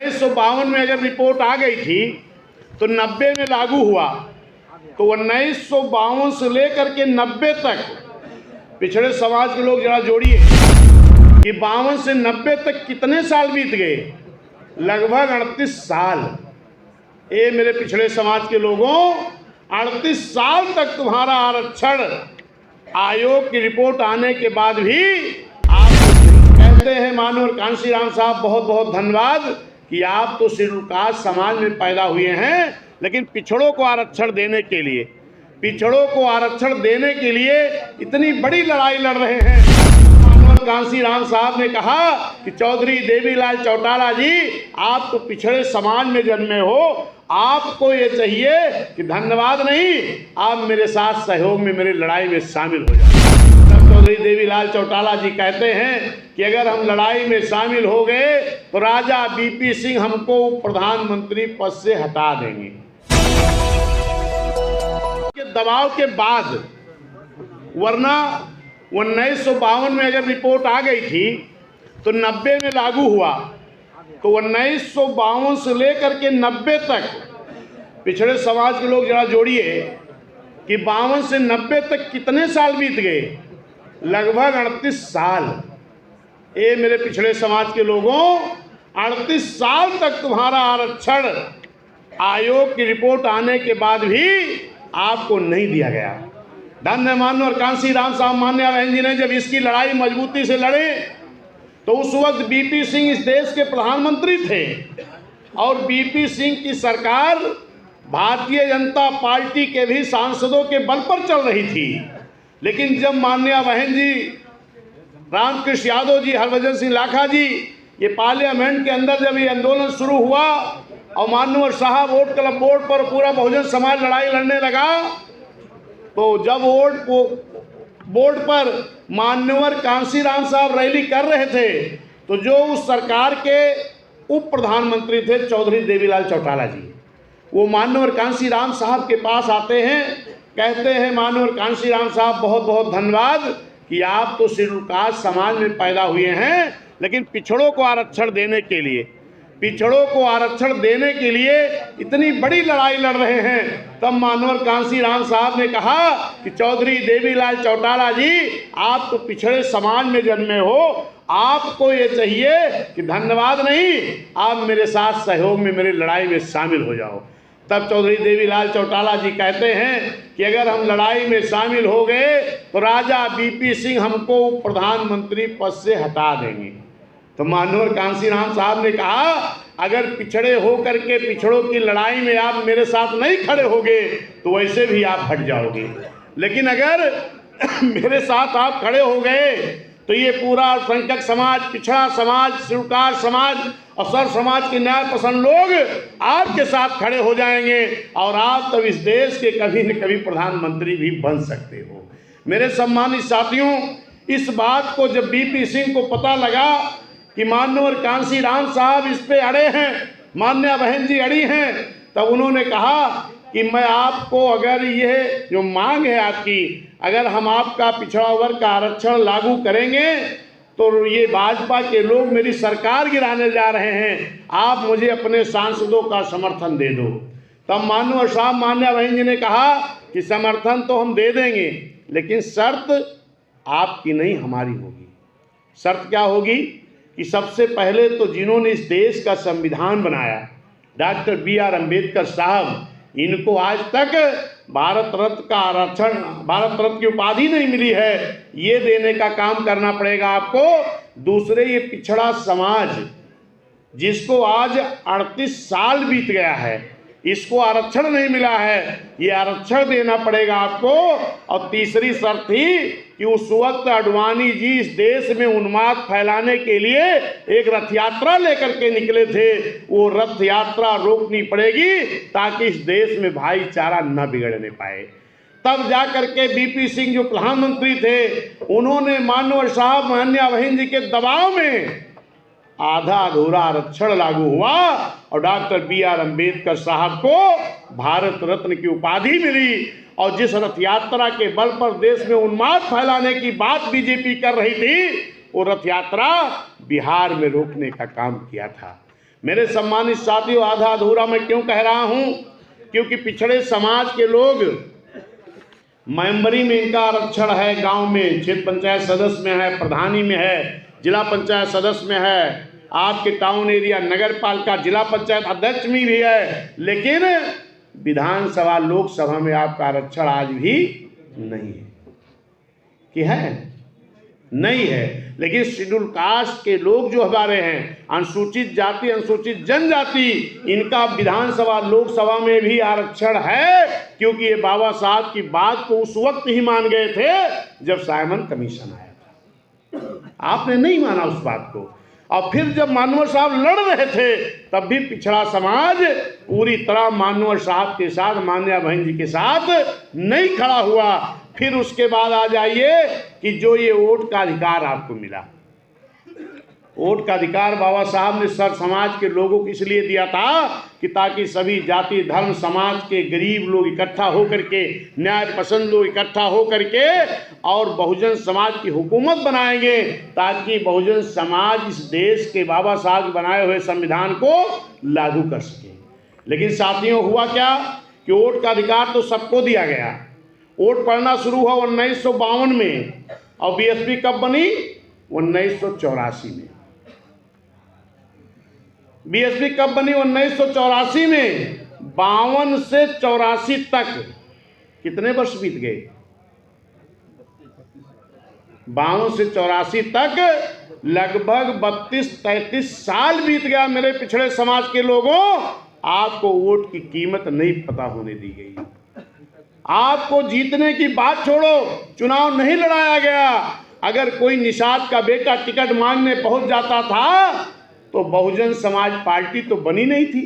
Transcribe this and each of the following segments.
1952 में अगर रिपोर्ट आ गई थी तो 90 में लागू हुआ, तो 1952 से लेकर के 90 तक पिछड़े समाज के लोग जरा जोड़िए कि 52 से 90 तक कितने साल बीत गए? लगभग 38 साल। ये मेरे पिछड़े समाज के लोगों, 38 साल तक तुम्हारा आरक्षण आयोग की रिपोर्ट आने के बाद भी आप कहते हैं। माननीय कांशी राम साहब, बहुत बहुत धन्यवाद कि आप तो शेड्यूल कास्ट समाज में पैदा हुए हैं, लेकिन पिछड़ों को आरक्षण देने के लिए, पिछड़ों को आरक्षण देने के लिए इतनी बड़ी लड़ाई लड़ रहे हैं। माननीय कांशी राम साहब ने कहा कि चौधरी देवीलाल चौटाला जी, आप तो पिछड़े समाज में जन्मे हो, आपको ये चाहिए कि धन्यवाद नहीं, आप मेरे साथ सहयोग में मेरी लड़ाई में शामिल हो जाए। चौधरी देवीलाल चौटाला जी कहते हैं कि अगर हम लड़ाई में शामिल हो गए तो राजा बीपी सिंह हमको प्रधानमंत्री पद से हटा देंगे। के दबाव के बाद, वरना 1952 में अगर रिपोर्ट आ गई थी तो 90 में लागू हुआ, तो 1952 से लेकर के 90 तक पिछड़े समाज के लोग जरा जोड़िए कि 52 से 90 तक कितने साल बीत गए? लगभग 38 साल। ये मेरे पिछड़े समाज के लोगों, 38 साल तक तुम्हारा आरक्षण आयोग की रिपोर्ट आने के बाद भी आपको नहीं दिया गया। धन्य माननीय कांशी राम साहब मान्या बहन जी ने जब इसकी लड़ाई मजबूती से लड़े तो उस वक्त बीपी सिंह इस देश के प्रधानमंत्री थे और बीपी सिंह की सरकार भारतीय जनता पार्टी के भी सांसदों के बल पर चल रही थी। लेकिन जब माननीय बहन जी रामकृष्ण यादव जी, हरभजन सिंह लाखा जी, ये पार्लियामेंट के अंदर जब ये आंदोलन शुरू हुआ और माननीय साहब वोट क्लब बोर्ड पर पूरा बहुजन समाज लड़ाई लड़ने लगा, तो जब वोट बोर्ड पर माननीय कांशी राम साहब रैली कर रहे थे, तो जो उस सरकार के उप प्रधानमंत्री थे चौधरी देवीलाल चौटाला जी, वो माननीय कांशी राम साहब के पास आते हैं, कहते हैं माननीय कांशी राम साहब, बहुत बहुत धन्यवाद कि आप तो शेड्यूल कास्ट समाज में पैदा हुए हैं, लेकिन पिछड़ों को आरक्षण देने के लिए, पिछड़ों को आरक्षण देने के लिए इतनी बड़ी लड़ाई लड़ रहे हैं। तब माननीय कांशी राम साहब ने कहा कि चौधरी देवीलाल चौटाला जी, आप तो पिछड़े समाज में जन्मे हो, आपको ये चाहिए कि धन्यवाद नहीं, आप मेरे साथ सहयोग में मेरी लड़ाई में शामिल हो जाओ। तब चौधरी देवीलाल चौटाला जी कहते हैं कि अगर हम लड़ाई में शामिल हो गए तो राजा बीपी सिंह हमको प्रधानमंत्री पद से हटा देंगे। तो माननीय कांशी राम साहब ने कहा, अगर पिछड़े हो करके पिछड़ों की लड़ाई में आप मेरे साथ नहीं खड़े होगे तो वैसे भी आप हट जाओगे, लेकिन अगर मेरे साथ आप खड़े हो गए तो ये पूरा संख्यक समाज, पिछड़ा समाज, स्वीकार समाज और सर समाज के न्याय पसंद लोग आपके साथ खड़े हो जाएंगे और आप तब इस देश के कभी न कभी प्रधानमंत्री भी बन सकते हो। मेरे सम्मानित साथियों, इस बात को जब बीपी सिंह को पता लगा कि माननीय कांशी राम साहब इस पे अड़े हैं, मान्या बहन जी अड़ी हैं, तब उन्होंने कहा कि मैं आपको, अगर ये जो मांग है आपकी, अगर हम आपका पिछड़ा वर्ग का आरक्षण लागू करेंगे तो ये भाजपा के लोग मेरी सरकार गिराने जा रहे हैं, आप मुझे अपने सांसदों का समर्थन दे दो। तब माननीय साहब मान्या बहन जी ने कहा कि समर्थन तो हम दे देंगे, लेकिन शर्त आपकी नहीं हमारी होगी। शर्त क्या होगी कि सबसे पहले तो जिन्होंने इस देश का संविधान बनाया, डॉक्टर BR अम्बेडकर साहब, इनको आज तक भारत रत्न का आरक्षण, भारत रत्न की उपाधि नहीं मिली है, ये देने का काम करना पड़ेगा आपको। दूसरे, ये पिछड़ा समाज जिसको आज 38 साल बीत गया है, इसको आरक्षण नहीं मिला है, ये आरक्षण देना पड़ेगा आपको। और तीसरी शर्त थी कि उस वक्त अडवाणी जी इस देश में उन्माद फैलाने के लिए एक रथ यात्रा लेकर के निकले थे, वो रथ यात्रा रोकनी पड़ेगी ताकि इस देश में भाईचारा न बिगड़ने पाए। तब जा करके बीपी सिंह जो प्रधानमंत्री थे, उन्होंने माननीय साहब मान्या बहन जी के दबाव में आधा अधूरा आरक्षण लागू हुआ और डॉक्टर BR अम्बेडकर साहब को भारत रत्न की उपाधि मिली। और जिस रथ यात्रा के बल पर देश में उन्माद फैलाने की बात बीजेपी कर रही थी, वो रथ यात्रा बिहार में रोकने का काम किया था। मेरे सम्मानित साथियों, आधा अधूरा मैं क्यों कह रहा हूं? क्योंकि पिछड़े समाज के लोग, मेंबरी में इनका आरक्षण है, गांव में क्षेत्र पंचायत सदस्य में है, प्रधानी में है, जिला पंचायत सदस्य में है, आपके टाउन एरिया नगर पालिका जिला पंचायत अध्यक्ष में भी है, लेकिन विधानसभा लोकसभा में आपका आरक्षण आज भी नहीं है। कि है? नहीं है। लेकिन शेड्यूल कास्ट के लोग जो हमारे हैं, अनुसूचित जाति अनुसूचित जनजाति, इनका विधानसभा लोकसभा में भी आरक्षण है, क्योंकि ये बाबा साहब की बात को उस वक्त ही मान गए थे जब साइमन कमीशन आया था। आपने नहीं माना उस बात को, और फिर जब मानवर साहब लड़ रहे थे तब भी पिछड़ा समाज पूरी तरह मानवर साहब के साथ, मान्या बहन जी के साथ नहीं खड़ा हुआ। फिर उसके बाद आ जाइए कि जो ये वोट का अधिकार आपको मिला, वोट का अधिकार बाबा साहब ने सर समाज के लोगों को इसलिए दिया था कि ताकि सभी जाति धर्म समाज के गरीब लोग इकट्ठा होकर के, न्याय पसंद लोग इकट्ठा होकर के और बहुजन समाज की हुकूमत बनाएंगे, ताकि बहुजन समाज इस देश के बाबा साहब बनाए हुए संविधान को लागू कर सके। लेकिन साथियों, हुआ क्या कि वोट का अधिकार तो सबको दिया गया। वोट पड़ना शुरू हुआ 1952 में, और बीएसपी कब बनी? 1984 में। बीएसपी कब बनी? 1984 में। 52 से 84 तक कितने वर्ष बीत गए? 52 से 84 तक लगभग 32-33 साल बीत गया। मेरे पिछड़े समाज के लोगों, आपको वोट की कीमत नहीं पता होने दी गई। आपको जीतने की बात छोड़ो, चुनाव नहीं लड़ाया गया। अगर कोई निषाद का बेटा टिकट मांगने पहुंच जाता था तो बहुजन समाज पार्टी तो बनी नहीं थी,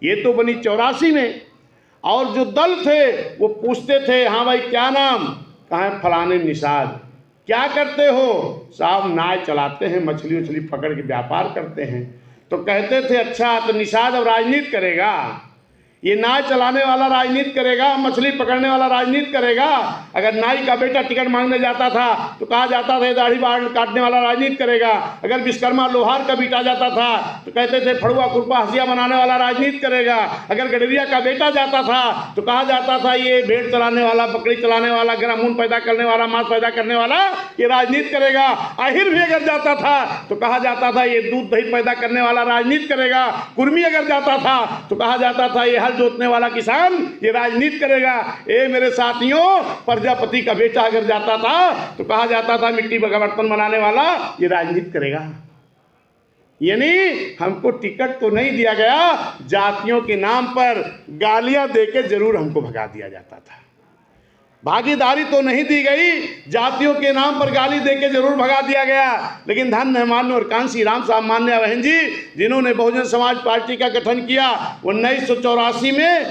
ये तो बनी 84 में। और जो दल थे वो पूछते थे, हाँ भाई क्या नाम? कहाँ है? फलाने निषाद। क्या करते हो? साहब नाव चलाते हैं, मछली उछली पकड़ के व्यापार करते हैं। तो कहते थे अच्छा, तो निषाद अब राजनीति करेगा? ये नाव चलाने वाला राजनीति करेगा, मछली पकड़ने वाला राजनीति करेगा? अगर नाई का बेटा टिकट मांगने जाता था तो कहा जाता था दाढ़ी बाल काटने वाला राजनीति करेगा। अगर विश्वकर्मा लोहार का बेटा जाता था तो कहते थे फड़ुआ खुरपा हंसिया बनाने वाला राजनीति करेगा। अगर गडरिया का बेटा जाता था तो कहा जाता था ये भेड़ चलाने वाला, बकरी चलाने वाला, ग्रामून पैदा करने वाला, मांस पैदा करने वाला, ये राजनीति करेगा। आहिर भी अगर जाता था तो कहा जाता था ये दूध दही पैदा करने वाला राजनीति करेगा। कुर्मी अगर जाता था तो कहा जाता था ये जोतने वाला किसान ये राजनीति करेगा। ए मेरे साथियों, प्रजापति का बेटा अगर जाता था तो कहा जाता था मिट्टी का बर्तन बनाने वाला ये राजनीति करेगा। यानी हमको टिकट तो नहीं दिया गया, जातियों के नाम पर गालियां देके जरूर हमको भगा दिया जाता था। भागीदारी तो नहीं दी गई, जातियों के नाम पर गाली देके जरूर भगा दिया गया। लेकिन धन्य मान्य और कांसी राम साहब मान्या बहन जी, जिन्होंने बहुजन समाज पार्टी का गठन किया 1984 में,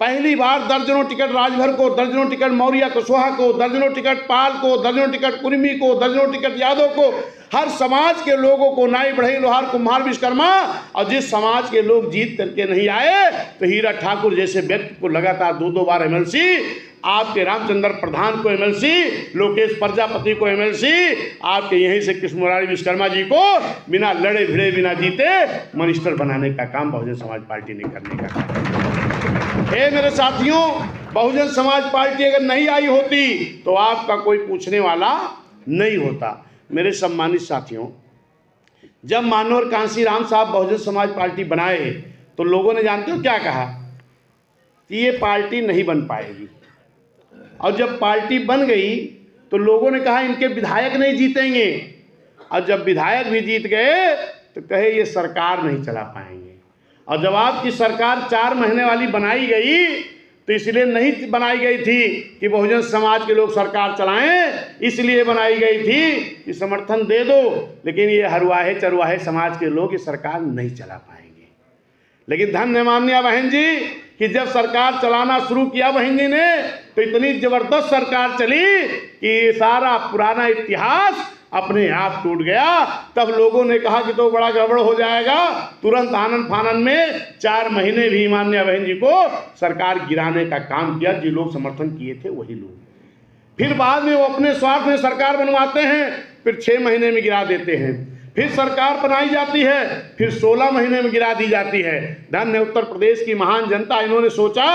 पहली बार दर्जनों टिकट राजभर को, दर्जनों टिकट मौर्या कुशवाहा को, दर्जनों टिकट पाल को, दर्जनों टिकट कुर्मी को, दर्जनों टिकट यादव को, हर समाज के लोगों को, नाई बढ़ई लोहार कुम्हार विश्वकर्मा। और जिस समाज के लोग जीत करके नहीं आए तो हीरा ठाकुर जैसे व्यक्ति को लगातार 2-2 बार एमएलसी, आपके रामचंद्र प्रधान को एमएलसी, लोकेश प्रजापति को एमएलसी, आपके यहीं से कृष्ण मुरारी विश्वकर्मा जी को बिना लड़े भिड़े बिना जीते मिनिस्टर बनाने का काम बहुजन समाज पार्टी ने करने का काम। हे मेरे साथियों, बहुजन समाज पार्टी अगर नहीं आई होती तो आपका कोई पूछने वाला नहीं होता। मेरे सम्मानित साथियों, जब मानवर कांसी राम साहब बहुजन समाज पार्टी बनाए तो लोगों ने जानते हो क्या कहा कि ये पार्टी नहीं बन पाएगी। और जब पार्टी बन गई तो लोगों ने कहा इनके विधायक नहीं जीतेंगे। और जब विधायक भी जीत गए तो कहे ये सरकार नहीं चला पाएंगे। और जब आपकी सरकार 4 महीने वाली बनाई गई तो इसलिए नहीं बनाई गई थी कि बहुजन समाज के लोग सरकार चलाएं, इसलिए बनाई गई थी कि समर्थन दे दो, लेकिन ये हरवाहे चरवाहे समाज के लोग ये सरकार नहीं चला पाएंगे। लेकिन धन्य मान्या बहन जी कि जब सरकार चलाना शुरू किया बहन जी ने तो इतनी जबरदस्त सरकार चली कि सारा पुराना इतिहास अपने आप टूट गया। तब लोगों ने कहा कि तो बड़ा गड़बड़ हो जाएगा। तुरंत आनन फानन में 4 महीने भी मान्या बहन जी को सरकार गिराने का काम किया। जो लोग समर्थन किए थे वही लोग फिर बाद में वो अपने स्वार्थ में सरकार बनवाते हैं, फिर 6 महीने में गिरा देते हैं। फिर सरकार बनाई जाती है, फिर 16 महीने में गिरा दी जाती है। धन्य उत्तर प्रदेश की महान जनता, इन्होंने सोचा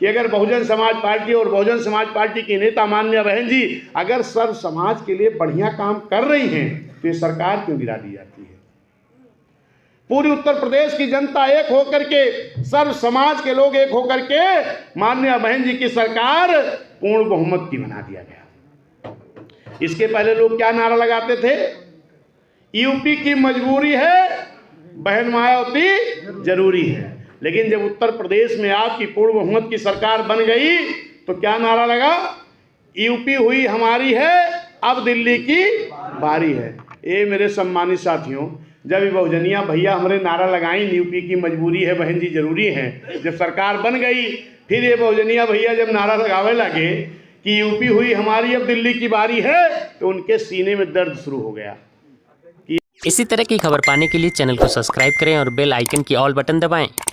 कि अगर बहुजन समाज पार्टी और बहुजन समाज पार्टी की नेता माननीय बहन जी अगर सर्व समाज के लिए बढ़िया काम कर रही हैं तो ये सरकार क्यों गिरा दी जाती है। पूरी उत्तर प्रदेश की जनता एक होकर के, सर्व समाज के लोग एक होकर के माननीय बहन जी की सरकार पूर्ण बहुमत की बना दिया गया। इसके पहले लोग क्या नारा लगाते थे, यूपी की मजबूरी है, बहन मायावती जरूरी है। लेकिन जब उत्तर प्रदेश में आपकी पूर्ण बहुमत की सरकार बन गई तो क्या नारा लगा, यूपी हुई हमारी है, अब दिल्ली की बारी है। ये मेरे सम्मानित साथियों, जब बहुजनिया भैया हमारे नारा लगाई यूपी की मजबूरी है, बहन जी जरूरी है, जब सरकार बन गई फिर ये बहुजनिया भैया जब नारा लगावे लगे कि यूपी हुई हमारी, अब दिल्ली की बारी है, तो उनके सीने में दर्द शुरू हो गया। इसी तरह की खबर पाने के लिए चैनल को सब्सक्राइब करें और बेल आइकन की ऑल बटन दबाएं।